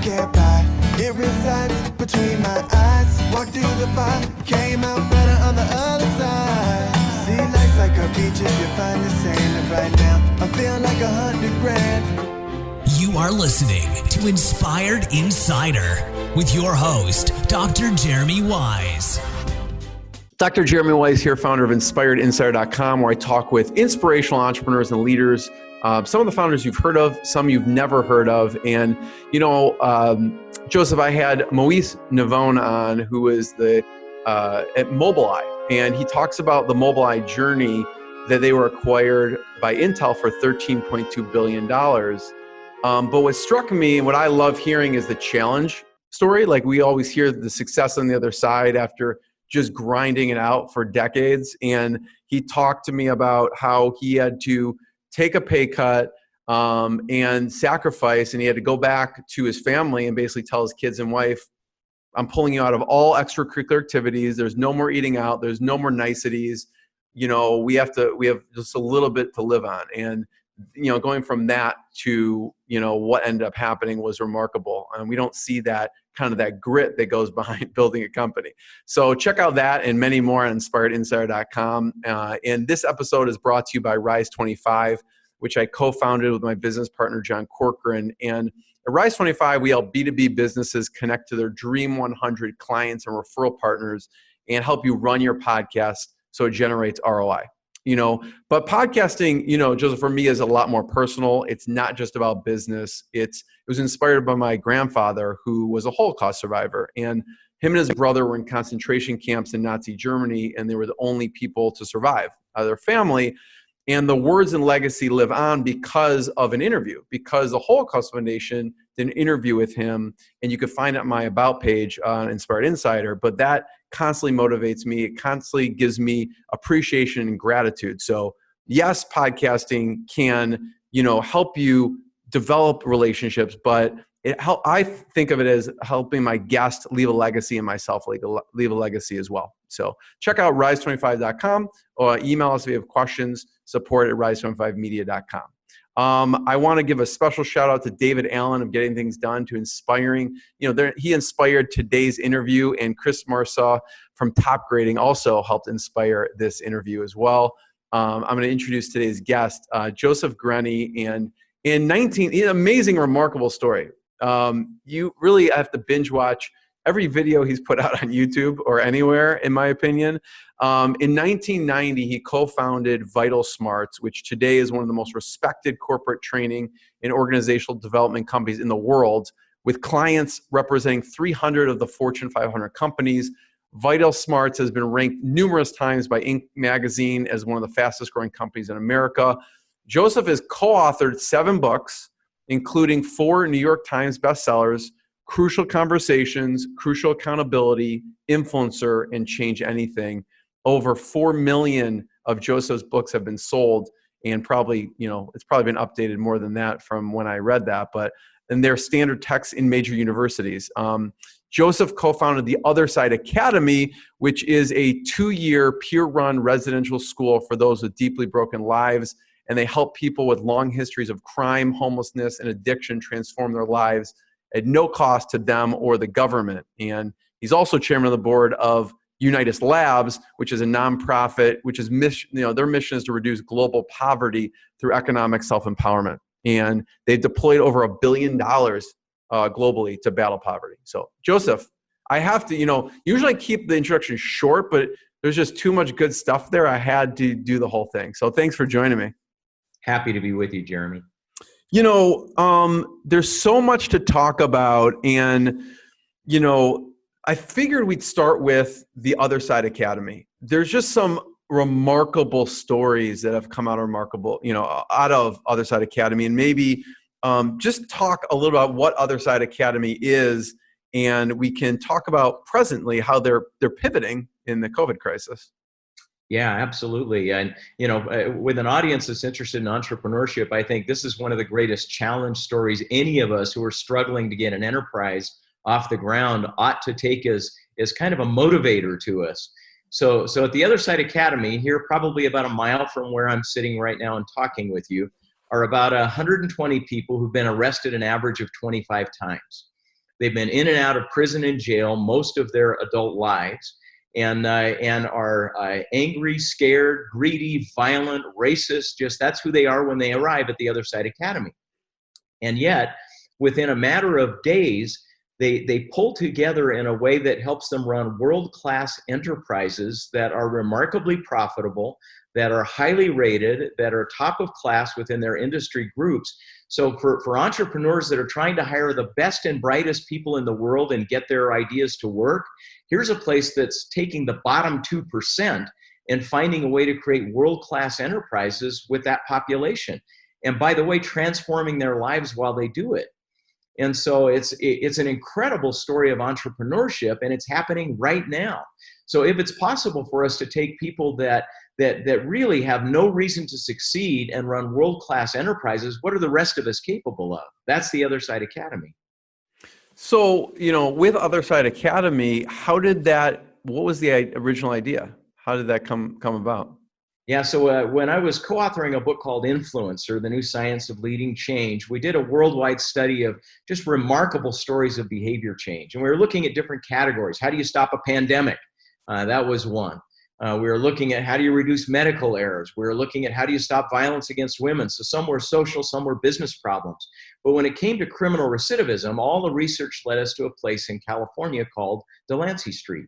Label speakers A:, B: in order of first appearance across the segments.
A: can't buy. It resides between my eyes. Walked through the fire, came out better on the other side. See, life's like a beach if you find the sand. And right now, I feel like 100 grand.
B: You are listening to Inspired Insider with your host, Dr. Jeremy Wise.
C: Dr. Jeremy Wise here, founder of InspiredInsider.com, where I talk with inspirational entrepreneurs and leaders. Some of the founders you've heard of, some you've never heard of. And, Joseph, I had Moise Navone on, who is at Mobileye. And he talks about the Mobileye journey that they were acquired by Intel for $13.2 billion. But what struck me and what I love hearing is the challenge story. Like, we always hear the success on the other side after just grinding it out for decades. And he talked to me about how he had to take a pay cut and sacrifice, and he had to go back to his family and basically tell his kids and wife, I'm pulling you out of all extracurricular activities. There's no more eating out. There's no more niceties. We have just a little bit to live on. And, going from that to, what ended up happening was remarkable. And we don't see that grit that goes behind building a company. So check out that and many more on InspiredInsider.com. And this episode is brought to you by Rise 25, which I co-founded with my business partner, John Corcoran. And at Rise 25, we help B2B businesses connect to their Dream 100 clients and referral partners and help you run your podcast so it generates ROI. But podcasting, Joseph, for me is a lot more personal. It's not just about business. It was inspired by my grandfather, who was a Holocaust survivor, and him and his brother were in concentration camps in Nazi Germany, and they were the only people to survive out of their family. And the words and legacy live on because of an interview, because the Holocaust Foundation did an interview with him, and you can find it on my About page on Inspired Insider. But that constantly motivates me. It constantly gives me appreciation and gratitude. So yes, podcasting can, help you develop relationships, but I think of it as helping my guest leave a legacy and myself leave a legacy as well. So check out rise25.com or email us if you have questions, support at rise25media.com. I want to give a special shout out to David Allen of Getting Things Done to inspiring, he inspired today's interview, and Chris Marsaw from Top Grading also helped inspire this interview as well. I'm going to introduce today's guest, Joseph Grenny, and an amazing, remarkable story. You really have to binge watch every video he's put out on YouTube or anywhere, in my opinion. In 1990, he co-founded VitalSmarts, which today is one of the most respected corporate training and organizational development companies in the world, with clients representing 300 of the Fortune 500 companies. VitalSmarts has been ranked numerous times by Inc. magazine as one of the fastest growing companies in America. Joseph has co-authored 7 books, including 4 New York Times bestsellers, Crucial Conversations, Crucial Accountability, Influencer, and Change Anything. Over 4 million of Joseph's books have been sold, and probably, it's probably been updated more than that from when I read that, and they're standard texts in major universities. Joseph co-founded the Other Side Academy, which is a 2-year peer-run residential school for those with deeply broken lives, and they help people with long histories of crime, homelessness, and addiction transform their lives at no cost to them or the government. And he's also chairman of the board of Unitus Labs, which is a nonprofit, which is their mission is to reduce global poverty through economic self-empowerment. And they've deployed over $1 billion globally to battle poverty. So Joseph, I have to, usually I keep the introduction short, but there's just too much good stuff there. I had to do the whole thing. So thanks for joining me.
D: Happy to be with you, Jeremy.
C: There's so much to talk about, and, I figured we'd start with the Other Side Academy. There's just some remarkable stories that have come out out of Other Side Academy, and maybe just talk a little about what Other Side Academy is, and we can talk about presently how they're pivoting in the COVID crisis.
D: Yeah, absolutely. And, with an audience that's interested in entrepreneurship, I think this is one of the greatest challenge stories any of us who are struggling to get an enterprise off the ground ought to take as kind of a motivator to us. So at the Other Side Academy, here probably about a mile from where I'm sitting right now and talking with you, are about 120 people who've been arrested an average of 25 times. They've been in and out of prison and jail most of their adult lives, and are angry, scared, greedy, violent, racist. Just that's who they are when they arrive at the Other Side Academy. And yet, within a matter of days, they pull together in a way that helps them run world-class enterprises that are remarkably profitable, that are highly rated, that are top of class within their industry groups. So for entrepreneurs that are trying to hire the best and brightest people in the world and get their ideas to work, here's a place that's taking the bottom 2% and finding a way to create world-class enterprises with that population. And by the way, transforming their lives while they do it. And so it's an incredible story of entrepreneurship, and it's happening right now. So if it's possible for us to take people that really have no reason to succeed and run world-class enterprises, what are the rest of us capable of? That's the Other Side Academy.
C: So, with Other Side Academy, what was the original idea? How did that come about?
D: Yeah, so when I was co-authoring a book called Influencer, The New Science of Leading Change, we did a worldwide study of just remarkable stories of behavior change. And we were looking at different categories. How do you stop a pandemic? That was one. We were looking at how do you reduce medical errors? We were looking at how do you stop violence against women? So some were social, some were business problems. But when it came to criminal recidivism, all the research led us to a place in California called Delancey Street.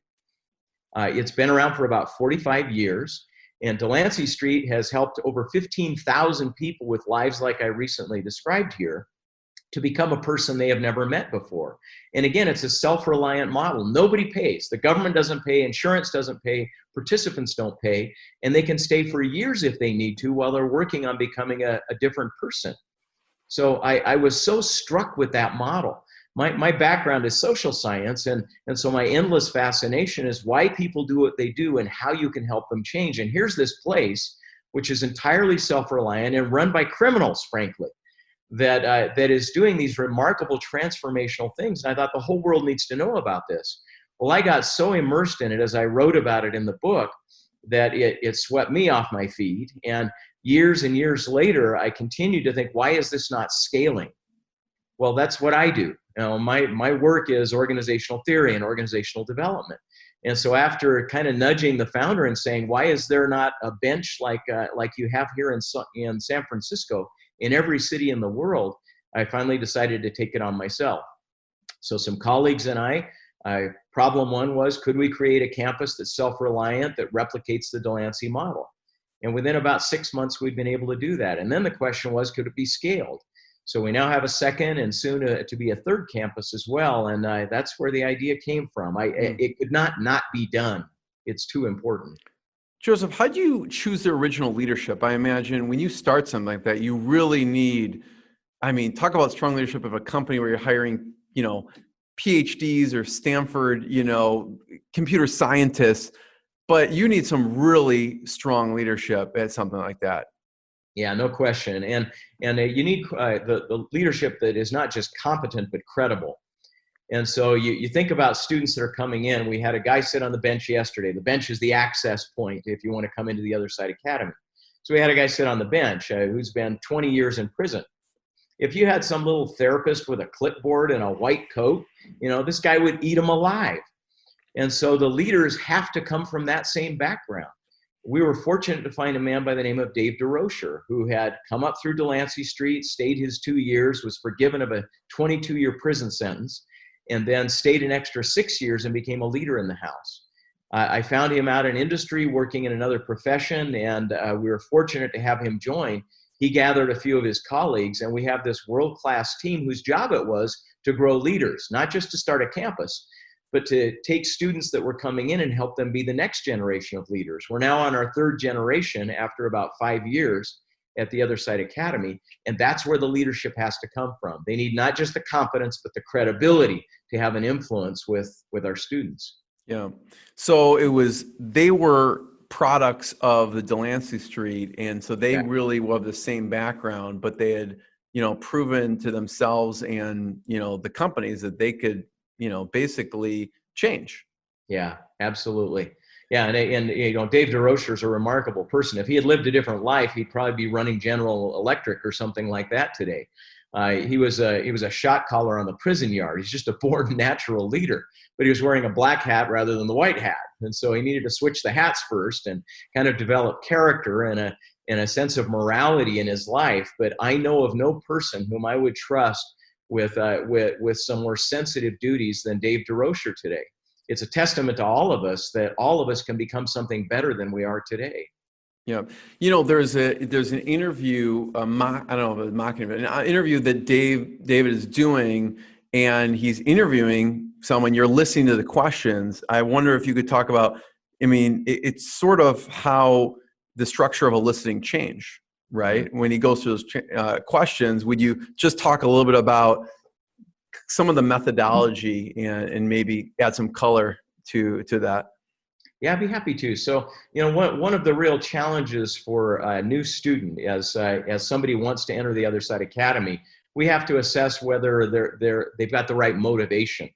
D: It's been around for about 45 years. And Delancey Street has helped over 15,000 people with lives like I recently described here to become a person they have never met before. And again, it's a self-reliant model. Nobody pays. The government doesn't pay, insurance doesn't pay, participants don't pay, and they can stay for years if they need to while they're working on becoming a different person. So I was so struck with that model. My background is social science, and so my endless fascination is why people do what they do and how you can help them change. And here's this place, which is entirely self-reliant and run by criminals, frankly, that is doing these remarkable transformational things. And I thought the whole world needs to know about this. Well, I got so immersed in it as I wrote about it in the book that it swept me off my feet. And years and years later, I continued to think, why is this not scaling? Well, that's what I do. My work is organizational theory and organizational development. And so after kind of nudging the founder and saying, why is there not a bench like you have here in San Francisco in every city in the world, I finally decided to take it on myself. So some colleagues and I problem one was, could we create a campus that's self-reliant, that replicates the Delancey model? And within about 6 months, we've been able to do that. And then the question was, could it be scaled? So we now have a second and soon to be a third campus as well. And that's where the idea came from. It could not be done. It's too important.
C: Joseph, how do you choose the original leadership? I imagine when you start something like that, you really need, talk about strong leadership of a company where you're hiring, PhDs or Stanford, computer scientists, but you need some really strong leadership at something like that.
D: Yeah, no question. And you need the leadership that is not just competent, but credible. And so you think about students that are coming in. We had a guy sit on the bench yesterday. The bench is the access point if you want to come into the Other Side Academy. So we had a guy sit on the bench who's been 20 years in prison. If you had some little therapist with a clipboard and a white coat, this guy would eat him alive. And so the leaders have to come from that same background. We were fortunate to find a man by the name of Dave DeRocher, who had come up through Delancey Street, stayed his 2 years, was forgiven of a 22-year prison sentence, and then stayed an extra 6 years and became a leader in the house. I found him out in industry working in another profession, and we were fortunate to have him join. He gathered a few of his colleagues, and we have this world-class team whose job it was to grow leaders, not just to start a campus, but to take students that were coming in and help them be the next generation of leaders. We're now on our third generation after about 5 years at the Other Side Academy, and that's where the leadership has to come from. They need not just the competence, but the credibility to have an influence with our students.
C: Yeah. So they were products of the Delancey Street, and so they really were the same background, but they had, proven to themselves and, the companies that they could, basically change.
D: Yeah, absolutely. Yeah, and Dave DeRocher is a remarkable person. If he had lived a different life, he'd probably be running General Electric or something like that today. He was a shot caller on the prison yard. He's just a born natural leader, but he was wearing a black hat rather than the white hat. And so he needed to switch the hats first and kind of develop character and a sense of morality in his life. But I know of no person whom I would trust with some more sensitive duties than Dave DeRocher today. It's a testament to all of us that all of us can become something better than we are today.
C: Yeah, there's an interview, I don't know if it's mocking, but an interview that David is doing, and he's interviewing someone. You're listening to the questions. I wonder if you could talk about. It's sort of how the structure of a listening change, right? When he goes through those questions, would you just talk a little bit about some of the methodology and maybe add some color to that?
D: Yeah, I'd be happy to. So, one of the real challenges for a new student, as somebody wants to enter the Other Side Academy, we have to assess whether they've got the right motivation.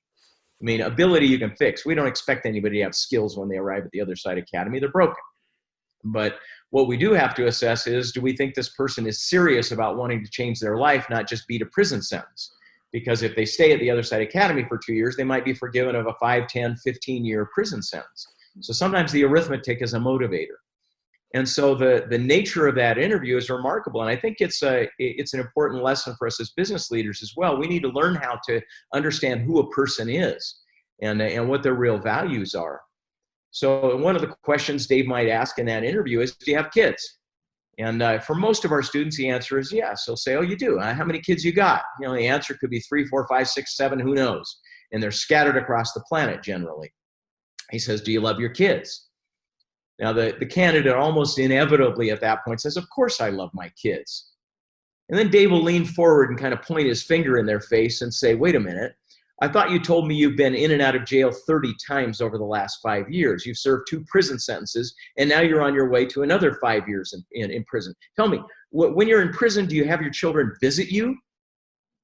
D: Ability you can fix. We don't expect anybody to have skills when they arrive at the Other Side Academy. They're broken. But what we do have to assess is, do we think this person is serious about wanting to change their life, not just beat a prison sentence? Because if they stay at the Other Side Academy for 2 years, they might be forgiven of a 5, 10, 15-year prison sentence. So sometimes the arithmetic is a motivator. And so the nature of that interview is remarkable. And I think it's an important lesson for us as business leaders as well. We need to learn how to understand who a person is and what their real values are. So one of the questions Dave might ask in that interview is, do you have kids? And for most of our students, the answer is yes. They'll say, oh, you do? How many kids you got? The answer could be 3, 4, 5, 6, 7, who knows? And they're scattered across the planet generally. He says, do you love your kids? Now, the candidate almost inevitably at that point says, of course I love my kids. And then Dave will lean forward and kind of point his finger in their face and say, wait a minute, I thought you told me you've been in and out of jail 30 times over the last 5 years. You've served 2 prison sentences, and now you're on your way to another 5 years in prison. Tell me, when you're in prison, do you have your children visit you?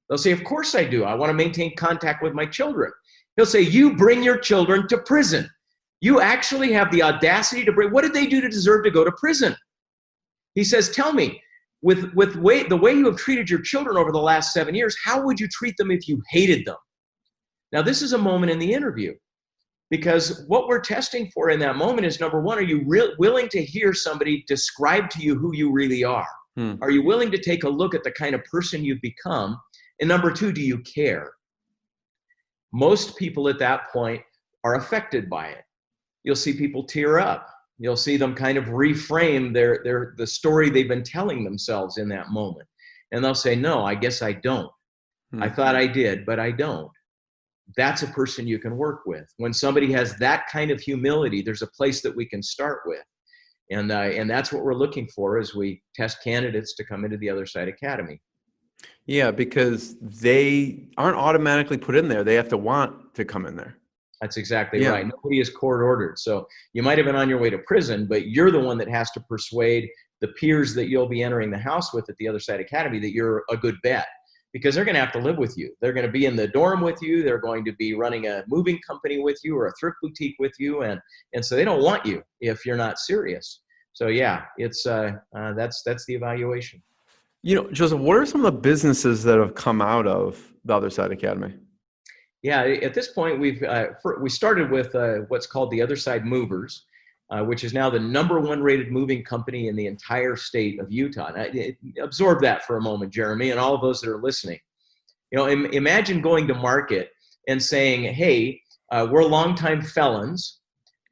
D: They'll say, of course I do. I want to maintain contact with my children. He'll say, you bring your children to prison. You actually have the audacity to bring, what did they do to deserve to go to prison? He says, tell me, with the way you have treated your children over the last 7 years, how would you treat them if you hated them? Now, this is a moment in the interview, because what we're testing for in that moment is, number one, are you willing to hear somebody describe to you who you really are? Are you willing to take a look at the kind of person you've become? And number two, do you care? Most people at that point are affected by it. You'll see people tear up. You'll see them kind of reframe the story they've been telling themselves in that moment. And they'll say, no, I guess I don't. I thought I did, but I don't. That's a person you can work with. When somebody has that kind of humility, there's a place that we can start with. And that's what we're looking for as we test candidates to come into the Other Side Academy.
C: Yeah, because they aren't automatically put in there. They have to want to come in there.
D: That's exactly right. Nobody is court ordered. So you might have been on your way to prison, but you're the one that has to persuade the peers that you'll be entering the house with at the Other Side Academy that you're a good bet, because they're going to have to live with you. They're going to be in the dorm with you. They're going to be running a moving company with you or a thrift boutique with you. And so they don't want you if you're not serious. So yeah, it's that's the evaluation.
C: Joseph, what are some of the businesses that have come out of the Other Side Academy?
D: Yeah, at this point, we started with what's called the Other Side Movers, which is now the #1 rated moving company in the entire state of Utah. Now, absorb that for a moment, Jeremy, and all of those that are listening. Imagine going to market and saying, hey, we're longtime felons.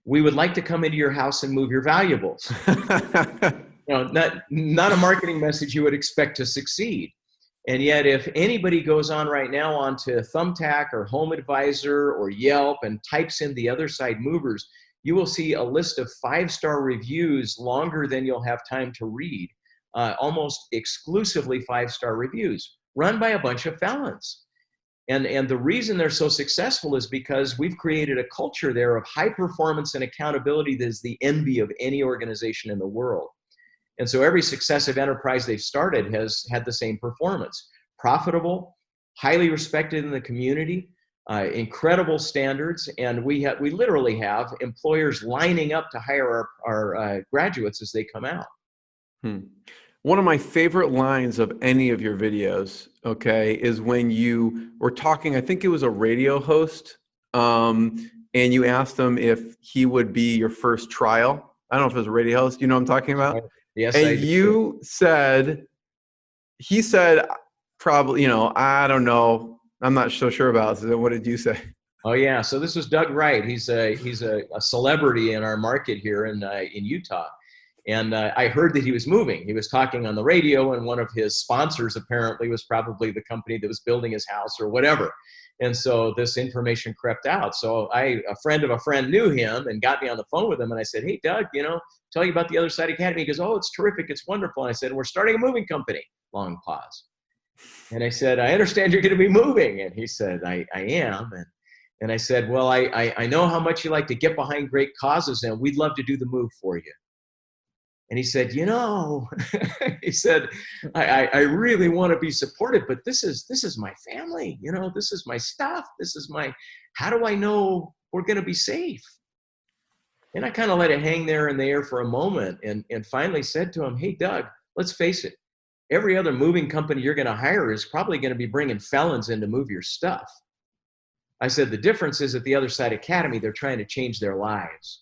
D: We would like to come into your house and move your valuables. Not a marketing message you would expect to succeed. And yet, if anybody goes on right now onto Thumbtack or Home Advisor or Yelp and types in the Other Side Movers, you will see a list of 5-star reviews longer than you'll have time to read, almost exclusively 5-star reviews, run by a bunch of felons. And the reason they're so successful is because we've created a culture there of high performance and accountability that is the envy of any organization in the world. And so every successive enterprise they've started has had the same performance. Profitable, highly respected in the community, incredible standards, and we literally have employers lining up to hire our graduates as they come out.
C: One of my favorite lines of any of your videos, okay, is when you were talking, I think it was a radio host, and you asked him if he would be your first trial. I don't know if it was a radio host, you know what I'm talking about?
D: Yes,
C: And
D: I do.
C: he said, probably, I don't know. I'm not so sure about it. So what did you say?
D: Oh yeah. So this was Doug Wright. He's a celebrity in our market here in Utah. And I heard that he was moving. He was talking on the radio, and one of his sponsors apparently was probably the company that was building his house or whatever. And so this information crept out. So a friend of a friend knew him and got me on the phone with him. And I said, "Hey, Doug, tell you about the Other Side Academy." He goes, "Oh, it's terrific. It's wonderful." And I said, "We're starting a moving company." Long pause. And I said, "I understand you're going to be moving." And he said, I am. And I said, "Well, I know how much you like to get behind great causes, and we'd love to do the move for you." And he said, he said, I really want to be supportive, but this is my family, this is my stuff. How do I know we're going to be safe? And I kind of let it hang there in the air for a moment and finally said to him, "Hey, Doug, let's face it. Every other moving company you're going to hire is probably going to be bringing felons in to move your stuff." I said, "The difference is at the Other Side Academy, they're trying to change their lives."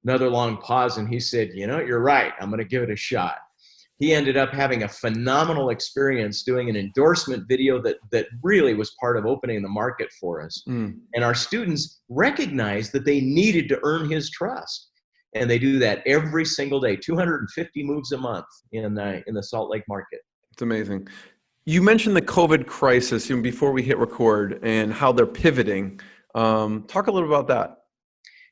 D: Another long pause, and he said, "You're right. I'm going to give it a shot." He ended up having a phenomenal experience doing an endorsement video that really was part of opening the market for us. And our students recognized that they needed to earn his trust. And they do that every single day, 250 moves a month in the Salt Lake market.
C: It's amazing. You mentioned the COVID crisis before we hit record and how they're pivoting. Talk a little about that.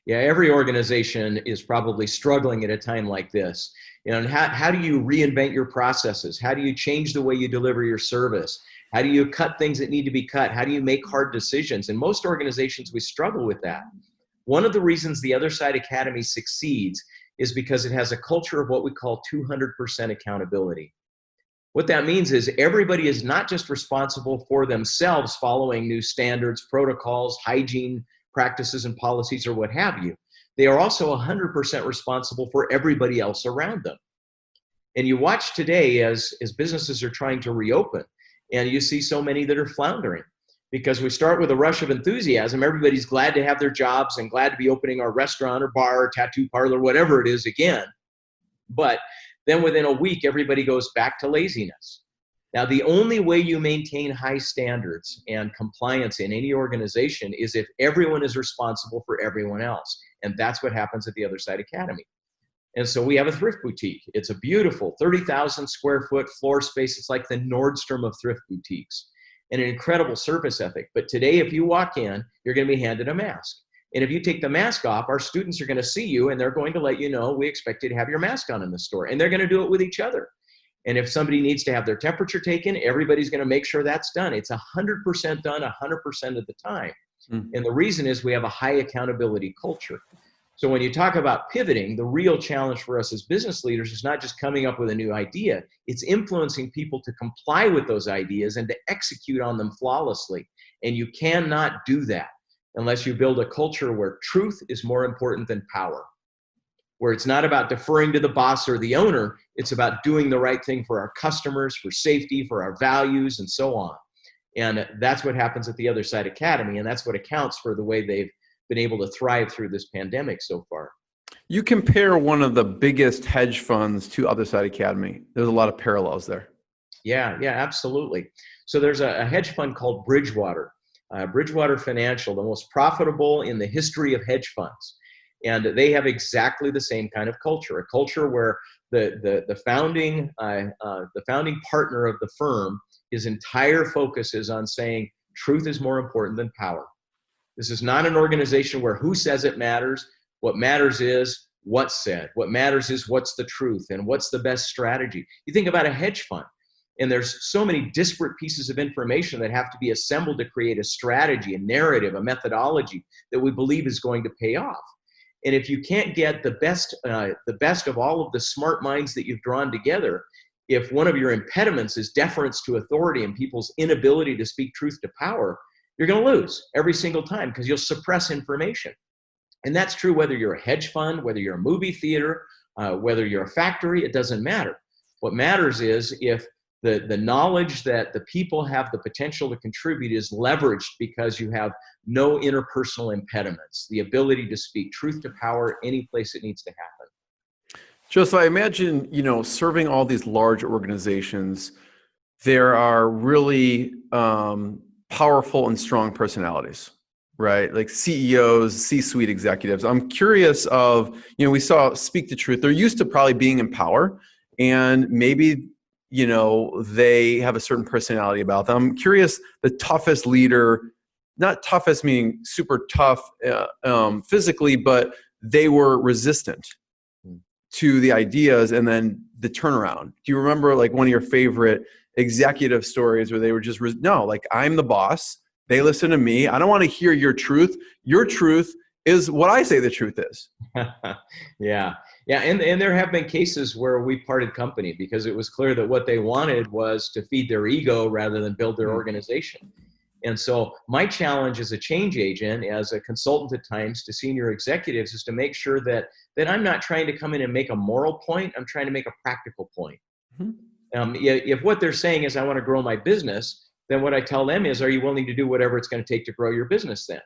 D: Yeah, every organization is probably struggling at a time like this. And how do you reinvent your processes? How do you change the way you deliver your service? How do you cut things that need to be cut? How do you make hard decisions? In most organizations, we struggle with that. One of the reasons the Other Side Academy succeeds is because it has a culture of what we call 200% accountability. What that means is everybody is not just responsible for themselves following new standards, protocols, hygiene practices and policies or what have you. They are also 100% responsible for everybody else around them. And you watch today as businesses are trying to reopen, and you see so many that are floundering because we start with a rush of enthusiasm. Everybody's glad to have their jobs and glad to be opening our restaurant or bar or tattoo parlor, whatever it is again. But then within a week, everybody goes back to laziness. Now, the only way you maintain high standards and compliance in any organization is if everyone is responsible for everyone else. And that's what happens at the Other Side Academy. And so we have a thrift boutique. It's a beautiful 30,000 square foot floor space. It's like the Nordstrom of thrift boutiques and an incredible service ethic. But today, if you walk in, you're going to be handed a mask. And if you take the mask off, our students are going to see you and they're going to let you know, "We expect you to have your mask on in the store." And they're going to do it with each other. And if somebody needs to have their temperature taken, everybody's going to make sure that's done. It's 100% done 100% of the time. And the reason is we have a high accountability culture. So when you talk about pivoting, the real challenge for us as business leaders is not just coming up with a new idea, it's influencing people to comply with those ideas and to execute on them flawlessly. And you cannot do that unless you build a culture where truth is more important than power, where it's not about deferring to the boss or the owner, it's about doing the right thing for our customers, for safety, for our values, and so on. And that's what happens at the Other Side Academy, and that's what accounts for the way they've been able to thrive through this pandemic so far.
C: You compare one of the biggest hedge funds to Other Side Academy. There's a lot of parallels there.
D: Yeah, absolutely. So there's a hedge fund called Bridgewater Financial, the most profitable in the history of hedge funds. And they have exactly the same kind of culture, a culture where the founding partner of the firm, his entire focus is on saying truth is more important than power. This is not an organization where who says it matters. What matters is what's said. What matters is what's the truth and what's the best strategy. You think about a hedge fund, and there's so many disparate pieces of information that have to be assembled to create a strategy, a narrative, a methodology that we believe is going to pay off. And if you can't get the best of all of the smart minds that you've drawn together, if one of your impediments is deference to authority and people's inability to speak truth to power, you're going to lose every single time because you'll suppress information. And that's true whether you're a hedge fund, whether you're a movie theater, whether you're a factory, it doesn't matter. What matters is if the knowledge that the people have the potential to contribute is leveraged because you have no interpersonal impediments, the ability to speak truth to power any place it needs to happen.
C: Joseph, I imagine, serving all these large organizations, there are really powerful and strong personalities, right? Like CEOs, C-suite executives. I'm curious of, we saw Speak the Truth. They're used to probably being in power, and maybe, they have a certain personality about them. I'm curious, the toughest leader, not toughest meaning super tough physically, but they were resistant to the ideas and then the turnaround. Do you remember like one of your favorite executive stories where they were just, I'm the boss. They listen to me. I don't want to hear your truth. Your truth is what I say the truth is.
D: Yeah. And there have been cases where we parted company because it was clear that what they wanted was to feed their ego rather than build their organization. And so my challenge as a change agent, as a consultant at times to senior executives, is to make sure that I'm not trying to come in and make a moral point. I'm trying to make a practical point. Mm-hmm. If what they're saying is I want to grow my business, then what I tell them is, are you willing to do whatever it's going to take to grow your business then?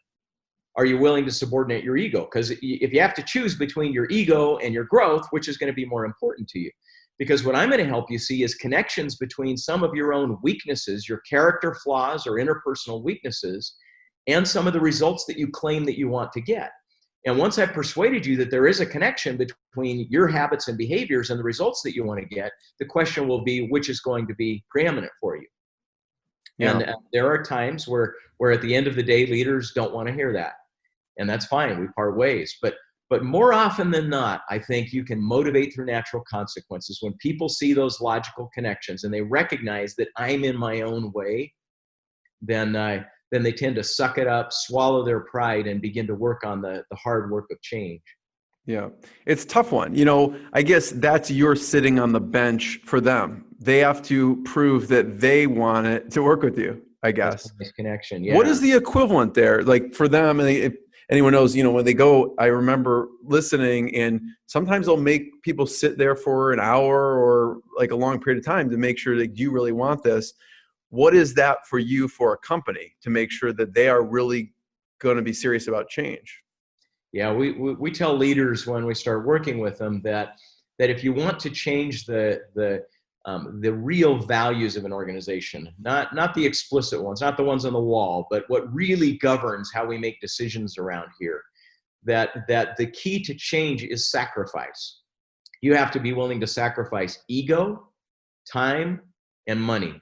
D: Are you willing to subordinate your ego? Because if you have to choose between your ego and your growth, which is going to be more important to you? Because what I'm going to help you see is connections between some of your own weaknesses, your character flaws or interpersonal weaknesses, and some of the results that you claim that you want to get. And once I've persuaded you that there is a connection between your habits and behaviors and the results that you want to get, the question will be, which is going to be preeminent for you? Yeah. And there are times where at the end of the day, leaders don't want to hear that. And that's fine. We part ways. But more often than not, I think you can motivate through natural consequences. When people see those logical connections and they recognize that I'm in my own way, then they tend to suck it up, swallow their pride, and begin to work on the hard work of change.
C: Yeah, it's a tough one. I guess that's you're sitting on the bench for them. They have to prove that they want it to work with you, I guess.
D: That's a nice connection, yeah.
C: What is the equivalent there? Like for them, if anyone knows, when they go, I remember listening, and sometimes they'll make people sit there for an hour or like a long period of time to make sure that you really want this. What is that for you for a company to make sure that they are really going to be serious about change?
D: Yeah, we tell leaders when we start working with them that if you want to change the real values of an organization, not the explicit ones, not the ones on the wall, but what really governs how we make decisions around here, that the key to change is sacrifice. You have to be willing to sacrifice ego, time, and money.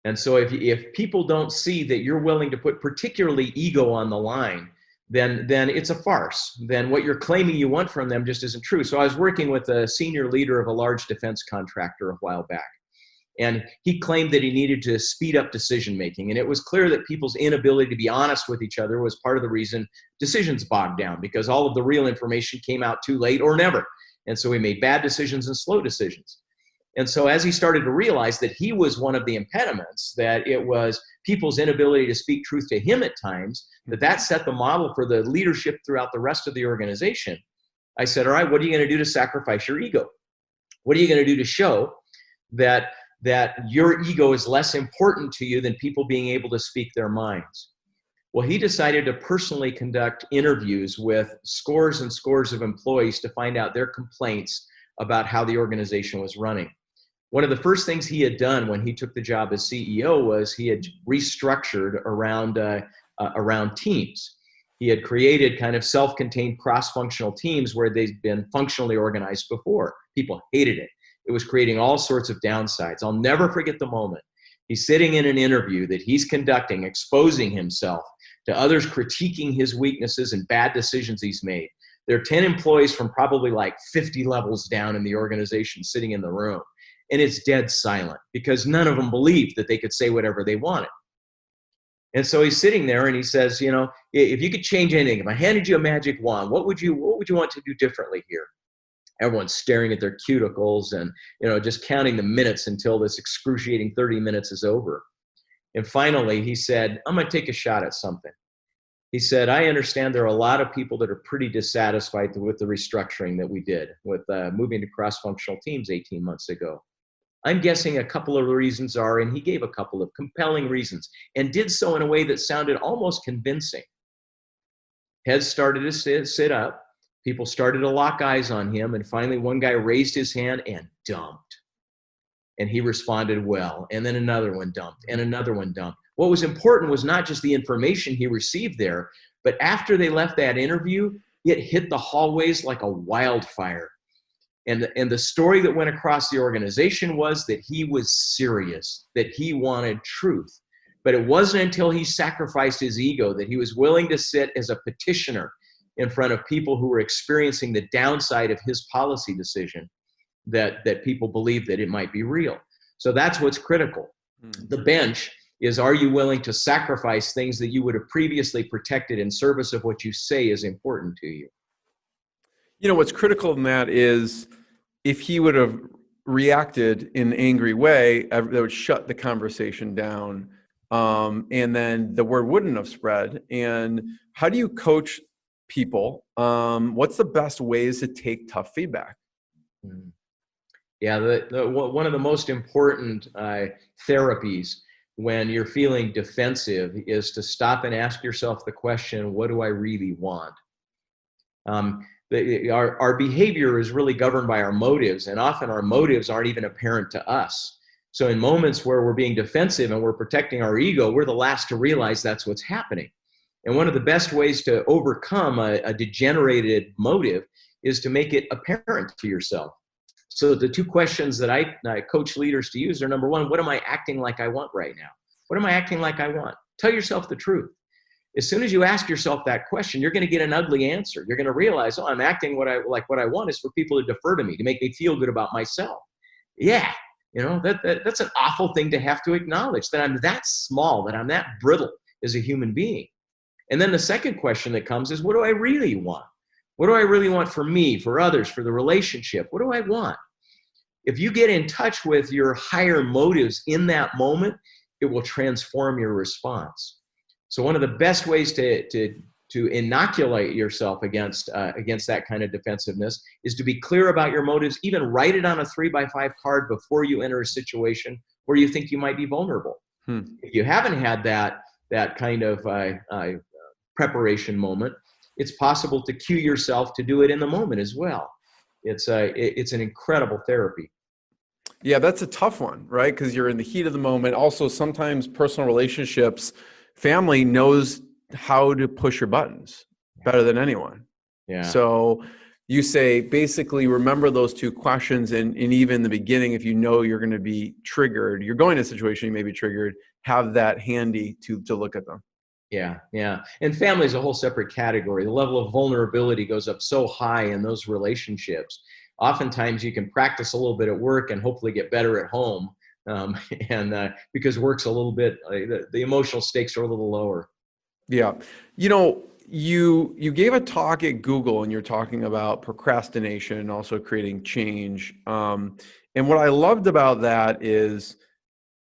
D: And so if people don't see that you're willing to put particularly ego on the line, then it's a farce. Then what you're claiming you want from them just isn't true. So I was working with a senior leader of a large defense contractor a while back, and he claimed that he needed to speed up decision making. And it was clear that people's inability to be honest with each other was part of the reason decisions bogged down, because all of the real information came out too late or never. And so we made bad decisions and slow decisions. And so as he started to realize that he was one of the impediments, that it was people's inability to speak truth to him at times, that set the model for the leadership throughout the rest of the organization, I said, all right, what are you going to do to sacrifice your ego? What are you going to do to show that your ego is less important to you than people being able to speak their minds? Well, he decided to personally conduct interviews with scores and scores of employees to find out their complaints about how the organization was running. One of the first things he had done when he took the job as CEO was he had restructured around teams. He had created kind of self-contained cross-functional teams where they'd been functionally organized before. People hated it. It was creating all sorts of downsides. I'll never forget the moment. He's sitting in an interview that he's conducting, exposing himself to others, critiquing his weaknesses and bad decisions he's made. There are 10 employees from probably like 50 levels down in the organization sitting in the room. And it's dead silent because none of them believed that they could say whatever they wanted. And so he's sitting there and he says, if you could change anything, if I handed you a magic wand, what would you want to do differently here? Everyone's staring at their cuticles and, just counting the minutes until this excruciating 30 minutes is over. And finally he said, I'm going to take a shot at something. He said, I understand there are a lot of people that are pretty dissatisfied with the restructuring that we did with moving to cross-functional teams 18 months ago. I'm guessing a couple of reasons are, and he gave a couple of compelling reasons and did so in a way that sounded almost convincing. Heads started to sit up. People started to lock eyes on him. And finally, one guy raised his hand and dumped. And he responded well. And then another one dumped and another one dumped. What was important was not just the information he received there, but after they left that interview, it hit the hallways like a wildfire. And the story that went across the organization was that he was serious, that he wanted truth. But it wasn't until he sacrificed his ego, that he was willing to sit as a petitioner in front of people who were experiencing the downside of his policy decision, that people believed that it might be real. So that's what's critical. The bench is, are you willing to sacrifice things that you would have previously protected in service of what you say is important to you?
C: You know, what's critical in that is if he would have reacted in an angry way, that would shut the conversation down. And then the word wouldn't have spread. And how do you coach people? What's the best ways to take tough feedback?
D: Yeah, one of the most important therapies when you're feeling defensive is to stop and ask yourself the question, what do I really want? Our behavior is really governed by our motives, and often our motives aren't even apparent to us. So in moments where we're being defensive and we're protecting our ego, we're the last to realize that's what's happening. And one of the best ways to overcome a degenerated motive is to make it apparent to yourself. So the two questions that I coach leaders to use are, number one, what am I acting like I want right now? What am I acting like I want? Tell yourself the truth. As soon as you ask yourself that question, you're going to get an ugly answer. You're going to realize, oh, I'm acting what I want is for people to defer to me, to make me feel good about myself. Yeah, that's an awful thing to have to acknowledge, that I'm that small, that I'm that brittle as a human being. And then the second question that comes is, what do I really want? What do I really want for me, for others, for the relationship? What do I want? If you get in touch with your higher motives in that moment, it will transform your response. So one of the best ways to inoculate yourself against that kind of defensiveness is to be clear about your motives. Even write it on a 3x5 card before you enter a situation where you think you might be vulnerable. If you haven't had that kind of preparation moment, it's possible to cue yourself to do it in the moment as well. It's an incredible therapy.
C: Yeah, that's a tough one, right? Because you're in the heat of the moment. Also, sometimes personal relationships, family knows how to push your buttons better than anyone.
D: Yeah.
C: So you say, basically, remember those two questions. And even in the beginning, if you know you're going to be triggered, you're going to a situation you may be triggered, have that handy to look at them.
D: Yeah. And family is a whole separate category. The level of vulnerability goes up so high in those relationships. Oftentimes you can practice a little bit at work and hopefully get better at home. Because work's a little bit, the emotional stakes are a little lower.
C: Yeah. You gave a talk at Google and you're talking about procrastination and also creating change. And what I loved about that is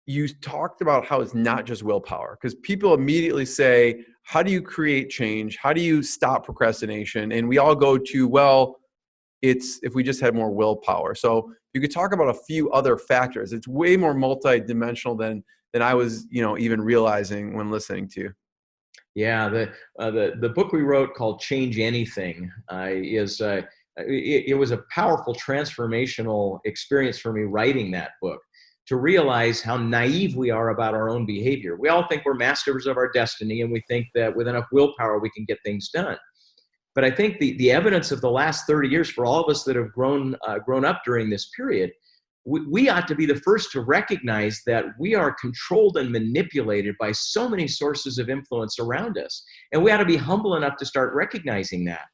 C: you talked about how it's not just willpower, because people immediately say, how do you create change? How do you stop procrastination? And we all go to, well, it's if we just had more willpower. So you could talk about a few other factors. It's way more multidimensional than I was, even realizing when listening to you.
D: Yeah, the book we wrote called Change Anything it was a powerful transformational experience for me writing that book, to realize how naive we are about our own behavior. We all think we're masters of our destiny, and we think that with enough willpower we can get things done. But I think the evidence of the last 30 years for all of us that have grown up during this period, we ought to be the first to recognize that we are controlled and manipulated by so many sources of influence around us. And we ought to be humble enough to start recognizing that.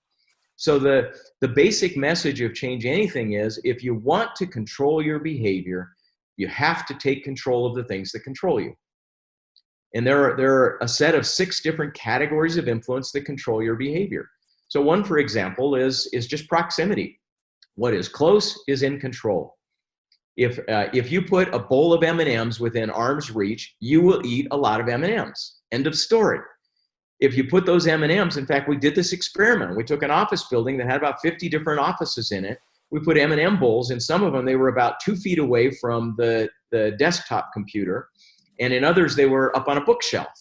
D: So the basic message of Change Anything is, if you want to control your behavior, you have to take control of the things that control you. And there are a set of 6 different categories of influence that control your behavior. So one, for example, is just proximity. What is close is in control. If you put a bowl of M&Ms within arm's reach, you will eat a lot of M&Ms. End of story. if you put those M&Ms, in fact, we did this experiment. We took an office building that had about 50 different offices in it. We put M&M bowls. In some of them, they were about 2 feet away from the desktop computer. And in others, they were up on a bookshelf.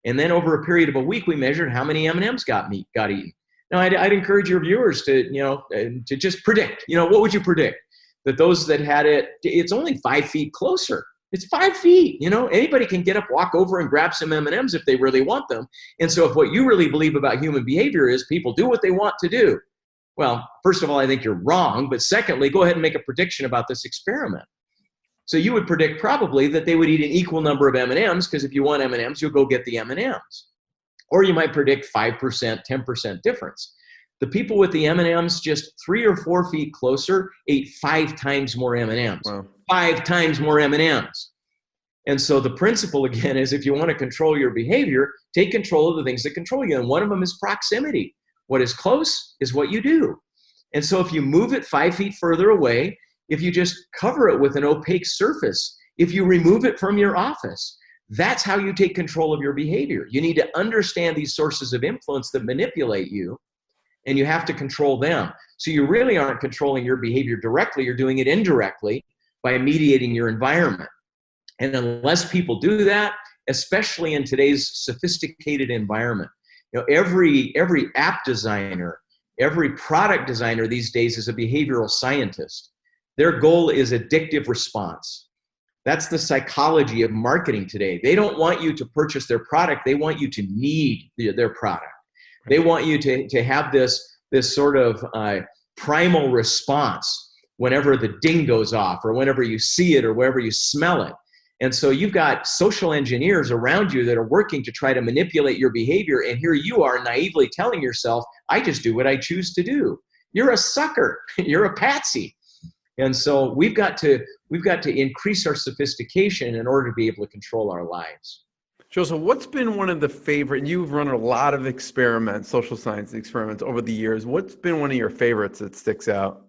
D: And then over a period of a week, we measured how many M&Ms got eaten. Now, I'd encourage your viewers to just predict. What would you predict? That those that had it, it's only 5 feet closer. It's 5 feet. Anybody can get up, walk over, and grab some M&Ms if they really want them. And so if what you really believe about human behavior is people do what they want to do, well, first of all, I think you're wrong. But secondly, go ahead and make a prediction about this experiment. So you would predict probably that they would eat an equal number of M&Ms, because if you want M&Ms, you'll go get the M&Ms. Or you might predict 5%, 10% difference. The people with the M&Ms just 3 or 4 feet closer ate 5 times more M&Ms.
C: Wow.
D: 5 times more M&Ms. And so the principle, again, is if you want to control your behavior, take control of the things that control you. And one of them is proximity. What is close is what you do. And so if you move it 5 feet further away, if you just cover it with an opaque surface, if you remove it from your office, that's how you take control of your behavior. You need to understand these sources of influence that manipulate you, and you have to control them. So you really aren't controlling your behavior directly, you're doing it indirectly by mediating your environment. And unless people do that, especially in today's sophisticated environment, every app designer, every product designer these days is a behavioral scientist. Their goal is addictive response. That's the psychology of marketing today. They don't want you to purchase their product. They want you to need their product. They want you to have this sort of primal response whenever the ding goes off, or whenever you see it, or wherever you smell it. And so you've got social engineers around you that are working to try to manipulate your behavior. And here you are naively telling yourself, I just do what I choose to do. You're a sucker. You're a patsy. And so we've got to increase our sophistication in order to be able to control our lives.
C: Joseph, what's been one of the favorite, you've run a lot of experiments, social science experiments over the years. What's been one of your favorites that sticks out?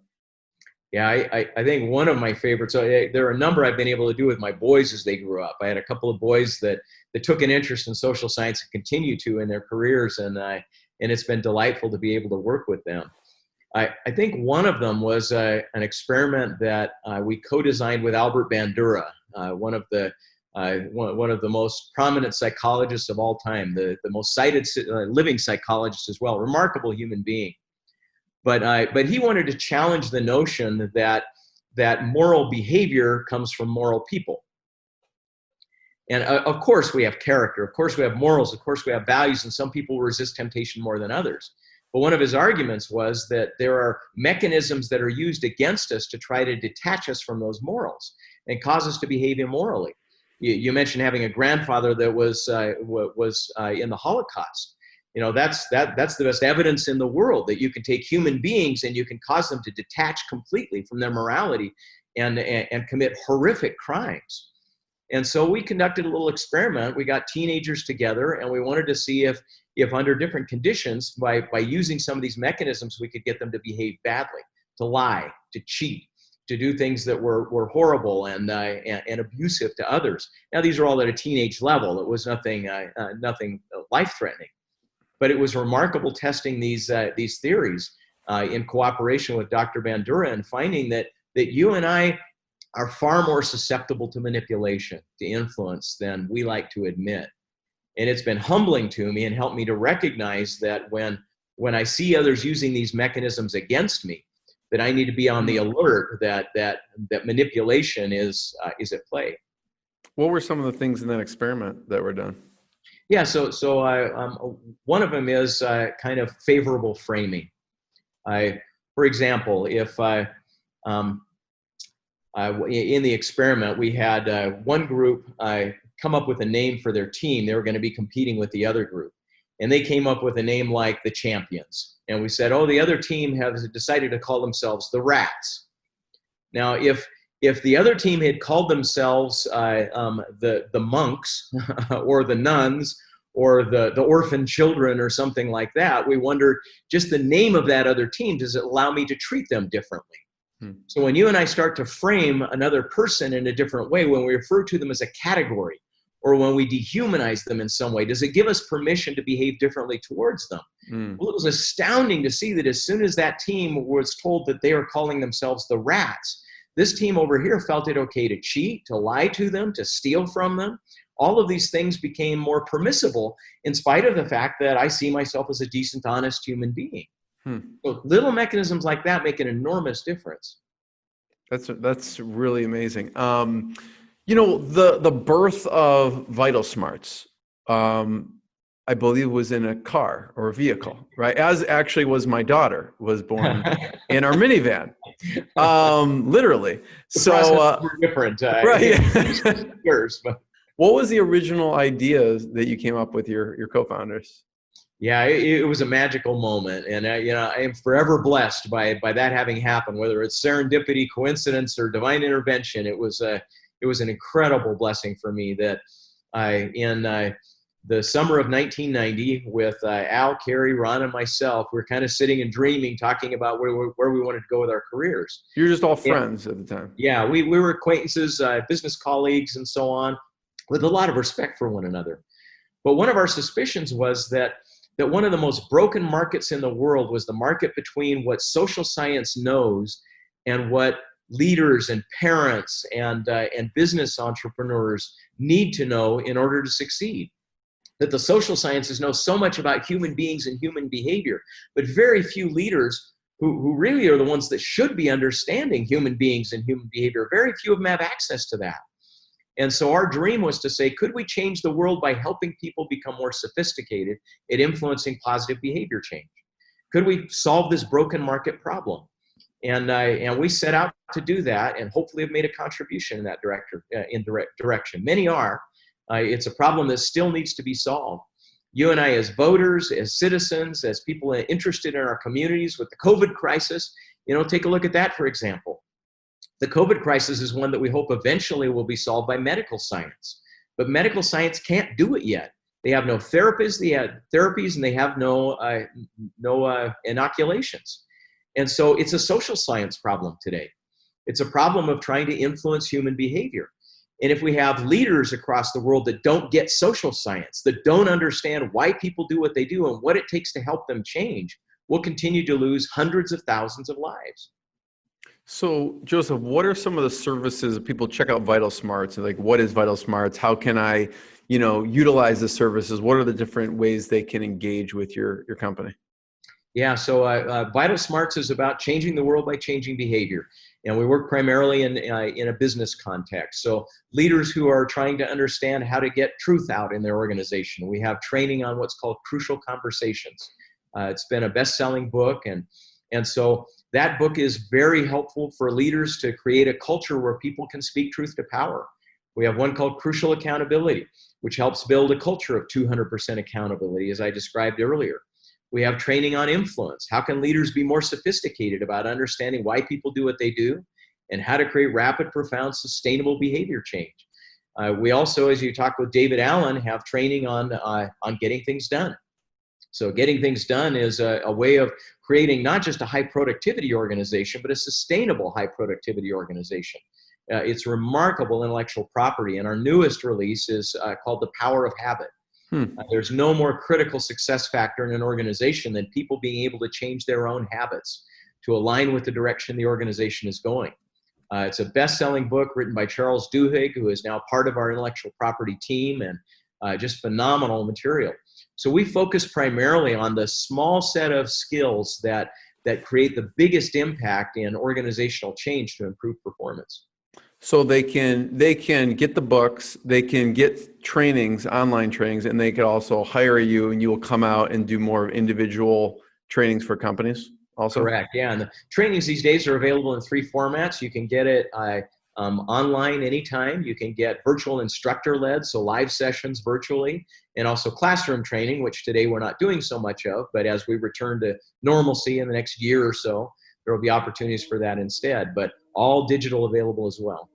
D: Yeah, I think one of my favorites, there are a number I've been able to do with my boys as they grew up. I had a couple of boys that took an interest in social science and continue to in their careers, and it's been delightful to be able to work with them. I think one of them was an experiment that we co-designed with Albert Bandura, one of the most prominent psychologists of all time, the most cited living psychologist as well, remarkable human being. But he wanted to challenge the notion that moral behavior comes from moral people. And of course we have character, of course we have morals, of course we have values, and some people resist temptation more than others. But one of his arguments was that there are mechanisms that are used against us to try to detach us from those morals and cause us to behave immorally. You mentioned having a grandfather that was in the Holocaust. That's the best evidence in the world that you can take human beings and you can cause them to detach completely from their morality and commit horrific crimes. And so we conducted a little experiment. We got teenagers together, and we wanted to see if under different conditions, by using some of these mechanisms, we could get them to behave badly, to lie, to cheat, to do things that were horrible and abusive to others. Now, these are all at a teenage level. It was nothing life-threatening. But it was remarkable testing these theories in cooperation with Dr. Bandura, and finding that you and I are far more susceptible to manipulation, to influence, than we like to admit. And it's been humbling to me and helped me to recognize that when I see others using these mechanisms against me, that I need to be on the alert that manipulation is at play.
C: What were some of the things in that experiment that were done?
D: Yeah, so one of them is kind of favorable framing. For example, if in the experiment we had one group come up with a name for their team, they were going to be competing with the other group, and they came up with a name like the Champions. And we said, the other team has decided to call themselves the Rats. Now, if the other team had called themselves the monks or the nuns or the orphan children or something like that, we wondered, just the name of that other team, does it allow me to treat them differently? So when you and I start to frame another person in a different way, when we refer to them as a category or when we dehumanize them in some way? Does it give us permission to behave differently towards them? Well, it was astounding to see that as soon as that team was told that they are calling themselves the rats, this team over here felt it okay to cheat, to lie to them, to steal from them. All of these things became more permissible in spite of the fact that I see myself as a decent, honest human being. So little mechanisms like that make an enormous difference.
C: That's really amazing. The birth of VitalSmarts, I believe, was in a car or a vehicle, right? As actually was my daughter, was born in our minivan, literally.
D: So were different,
C: right?
D: Years, but.
C: What was the original idea that you came up with your co-founders?
D: Yeah, it was a magical moment, and I am forever blessed by that having happened. Whether it's serendipity, coincidence, or divine intervention, it was an incredible blessing for me that in the summer of 1990, with Al, Carrie, Ron, and myself, we were kind of sitting and dreaming, talking about where we wanted to go with our careers.
C: You were just all friends at the time.
D: Yeah, we were acquaintances, business colleagues, and so on, with a lot of respect for one another. But one of our suspicions was that one of the most broken markets in the world was the market between what social science knows and what leaders and parents and business entrepreneurs need to know in order to succeed. That the social sciences know so much about human beings and human behavior, but very few leaders who really are the ones that should be understanding human beings and human behavior, very few of them have access to that. And so our dream was to say, could we change the world by helping people become more sophisticated at influencing positive behavior change? Could we solve this broken market problem? And we set out to do that, and hopefully have made a contribution in that direction. Many are. It's a problem that still needs to be solved. You and I, as voters, as citizens, as people interested in our communities with the COVID crisis, take a look at that, for example. The COVID crisis is one that we hope eventually will be solved by medical science. But medical science can't do it yet. They have no therapies, and they have no inoculations. And so it's a social science problem today. It's a problem of trying to influence human behavior. And if we have leaders across the world that don't get social science, that don't understand why people do what they do and what it takes to help them change, we'll continue to lose hundreds of thousands of lives.
C: So, Joseph, what are some of the services that people check out VitalSmarts? Like, what is VitalSmarts? How can I, utilize the services? What are the different ways they can engage with your company?
D: Yeah, so VitalSmarts is about changing the world by changing behavior. And we work primarily in a business context. So leaders who are trying to understand how to get truth out in their organization. We have training on what's called crucial conversations. It's been a best-selling book. And so that book is very helpful for leaders to create a culture where people can speak truth to power. We have one called Crucial Accountability, which helps build a culture of 200% accountability, as I described earlier. We have training on influence. How can leaders be more sophisticated about understanding why people do what they do and how to create rapid, profound, sustainable behavior change? We also, as you talked with David Allen, have training on getting things done. So getting things done is a way of creating not just a high productivity organization, but a sustainable high productivity organization. It's remarkable intellectual property, and our newest release is called The Power of Habit. There's no more critical success factor in an organization than people being able to change their own habits to align with the direction the organization is going. It's a best-selling book written by Charles Duhigg, who is now part of our intellectual property team, and just phenomenal material. So we focus primarily on the small set of skills that create the biggest impact in organizational change to improve performance.
C: So they can get the books, they can get trainings, online trainings, and they could also hire you, and you will come out and do more individual trainings for companies also?
D: Correct, yeah. And the trainings these days are available in 3 formats. You can get it online anytime. You can get virtual instructor-led, so live sessions virtually, and also classroom training, which today we're not doing so much of, but as we return to normalcy in the next year or so, there will be opportunities for that instead, but all digital available as well.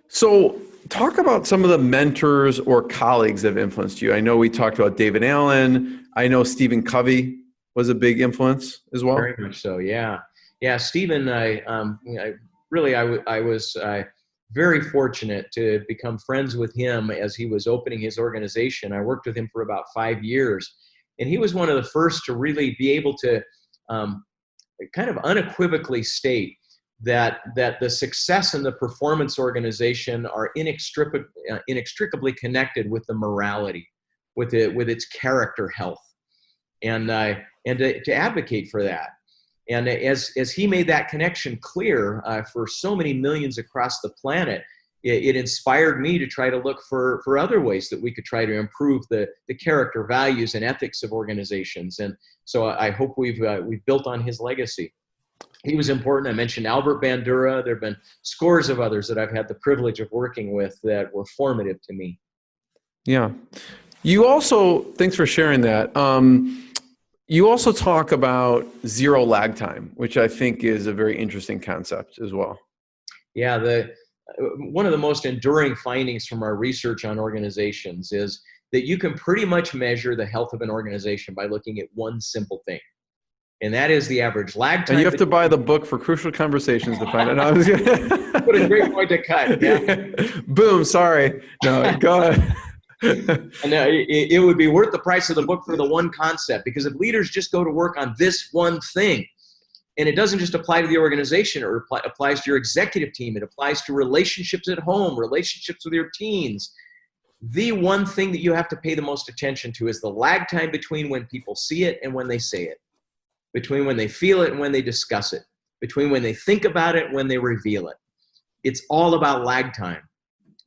C: So talk about some of the mentors or colleagues that have influenced you. I know we talked about David Allen. I know Stephen Covey was a big influence as well.
D: Very much so, yeah. Yeah, Stephen, I was very fortunate to become friends with him as he was opening his organization. I worked with him for about 5 years, and he was one of the first to really be able to kind of unequivocally state that the success and the performance organization are inextricably connected with the morality, with its character health, and to advocate for that. And as he made that connection clear for so many millions across the planet, it inspired me to try to look for other ways that we could try to improve the character, values, and ethics of organizations. And so I hope we've built on his legacy. He was important. I mentioned Albert Bandura. There have been scores of others that I've had the privilege of working with that were formative to me.
C: Yeah. You also, thanks for sharing that. You also talk about zero lag time, which I think is a very interesting concept as well.
D: Yeah, one of the most enduring findings from our research on organizations is that you can pretty much measure the health of an organization by looking at one simple thing. And that is the average lag time.
C: And you have to buy the book for Crucial Conversations to find it. No,
D: what a great point to cut. Yeah.
C: Boom, sorry. No, go ahead.
D: And it would be worth the price of the book for the one concept, because if leaders just go to work on this one thing, and it doesn't just apply to the organization, it applies to your executive team, it applies to relationships at home, relationships with your teens. The one thing that you have to pay the most attention to is the lag time between when people see it and when they say it, between when they feel it and when they discuss it, between when they think about it and when they reveal it. It's all about lag time.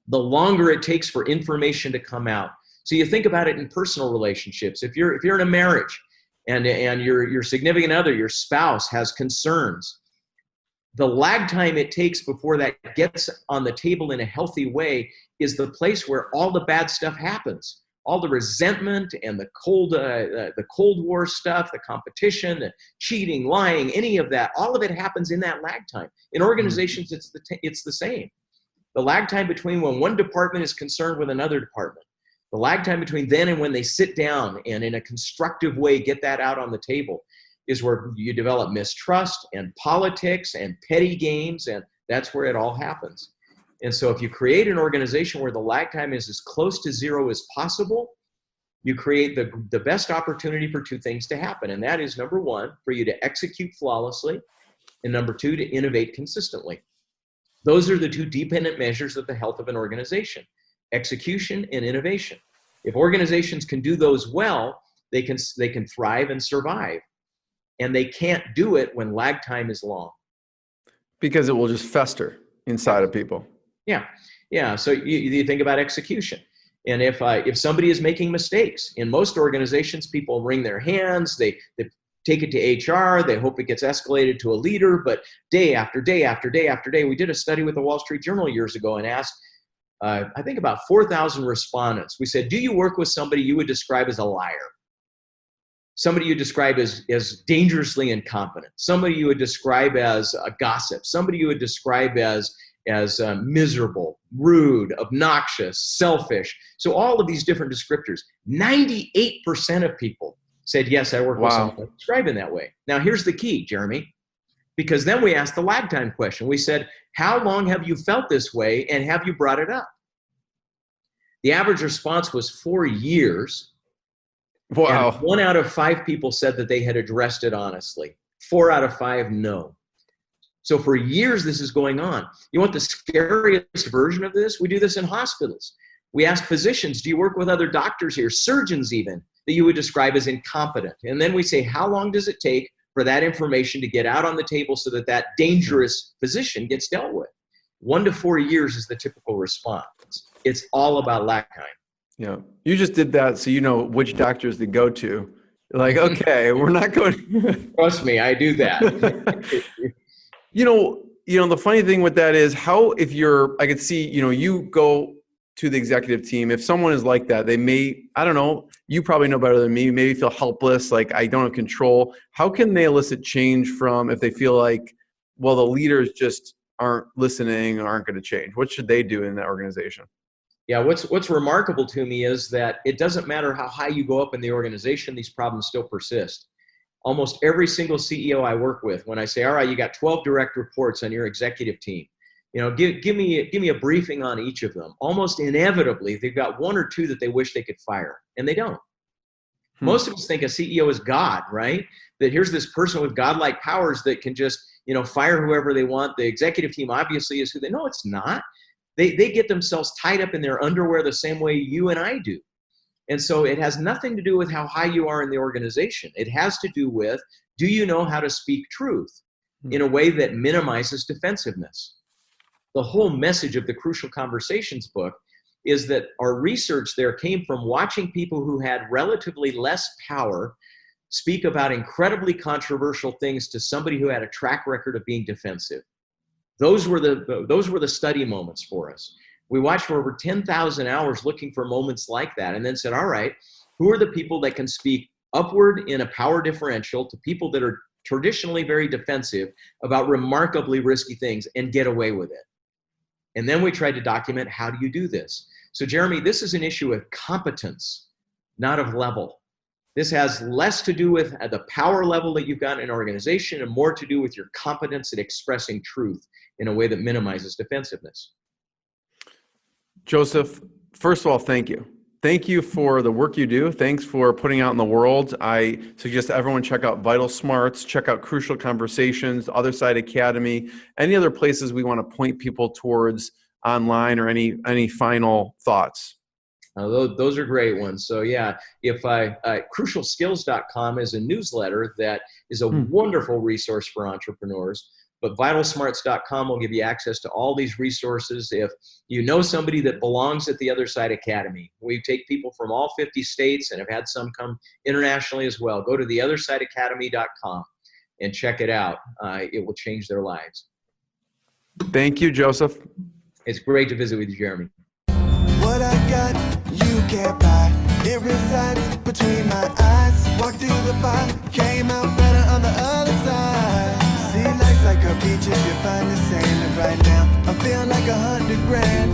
D: The longer it takes for information to come out. So you think about it in personal relationships. If you're in a marriage and your significant other, your spouse, has concerns, the lag time it takes before that gets on the table in a healthy way is the place where all the bad stuff happens. All the resentment and the Cold War stuff, the competition, the cheating, lying, any of that, all of it happens in that lag time. In organizations, it's the same. The lag time between when one department is concerned with another department, the lag time between then and when they sit down and in a constructive way get that out on the table, is where you develop mistrust and politics and petty games, and that's where it all happens. And so if you create an organization where the lag time is as close to zero as possible, you create the best opportunity for two things to happen. And that is, number one, for you to execute flawlessly, and number two, to innovate consistently. Those are the two dependent measures of the health of an organization: execution and innovation. If organizations can do those well, they can thrive and survive. And they can't do it when lag time is long.
C: Because it will just fester inside of people.
D: Yeah. So you think about execution. And if somebody is making mistakes, in most organizations, people wring their hands, they take it to HR, they hope it gets escalated to a leader, but day after day after day after day, we did a study with the Wall Street Journal years ago and asked, I think about 4,000 respondents. We said, do you work with somebody you would describe as a liar? Somebody you describe as dangerously incompetent, somebody you would describe as a gossip, somebody you would describe as miserable, rude, obnoxious, selfish. So all of these different descriptors. 98% of people said, yes, I work with someone described in that way. Now, here's the key, Jeremy, because then we asked the lag time question. We said, how long have you felt this way, and have you brought it up? The average response was 4 years.
C: Wow.
D: And 1 out of 5 people said that they had addressed it honestly. 4 out of 5, no. So for years, this is going on. You want the scariest version of this? We do this in hospitals. We ask physicians, do you work with other doctors here, surgeons even, that you would describe as incompetent? And then we say, how long does it take for that information to get out on the table so that that dangerous physician gets dealt with? 1 to 4 years is the typical response. It's all about lag time.
C: Yeah. You just did that so you know which doctors to go to. Like, okay, we're not going.
D: Trust me, I do that.
C: You know, the funny thing with that is I could see, you go to the executive team. If someone is like that, they may, I don't know, you probably know better than me, maybe feel helpless, like I don't have control. How can they elicit change from if they feel like, well, the leaders just aren't listening or aren't going to change? What should they do in that organization?
D: Yeah, what's remarkable to me is that it doesn't matter how high you go up in the organization, these problems still persist. Almost every single CEO I work with, when I say, all right, you got 12 direct reports on your executive team, give me a briefing on each of them. Almost inevitably, they've got one or two that they wish they could fire, and they don't. Most of us think a CEO is God, right? That here's this person with godlike powers that can just, fire whoever they want. The executive team obviously is who they know. It's not. They get themselves tied up in their underwear the same way you and I do. And so it has nothing to do with how high you are in the organization. It has to do with, do you know how to speak truth in a way that minimizes defensiveness? The whole message of the Crucial Conversations book is that our research there came from watching people who had relatively less power speak about incredibly controversial things to somebody who had a track record of being defensive. Those were the study moments for us. We watched for over 10,000 hours looking for moments like that, and then said, all right, who are the people that can speak upward in a power differential to people that are traditionally very defensive about remarkably risky things and get away with it? And then we tried to document, how do you do this? So Jeremy, this is an issue of competence, not of level. This has less to do with the power level that you've got in an organization and more to do with your competence at expressing truth in a way that minimizes defensiveness.
C: Joseph, first of all, thank you. Thank you for the work you do. Thanks for putting out in the world. I suggest everyone check out VitalSmarts, check out Crucial Conversations, Other Side Academy, any other places we want to point people towards online, or any final thoughts.
D: Those are great ones. So yeah, crucialskills.com is a newsletter that is a wonderful resource for entrepreneurs. But VitalSmarts.com will give you access to all these resources. If you know somebody that belongs at the Other Side Academy, we take people from all 50 states and have had some come internationally as well. Go to theothersideacademy.com and check it out. It will change their lives.
C: Thank you, Joseph.
D: It's great to visit with you, Jeremy.
A: What I got, you can't buy. It resides between my eyes. Walked through the fire, came out better on the other side. See, life's like a beach if you find the sailing right now. I feel like 100 grand.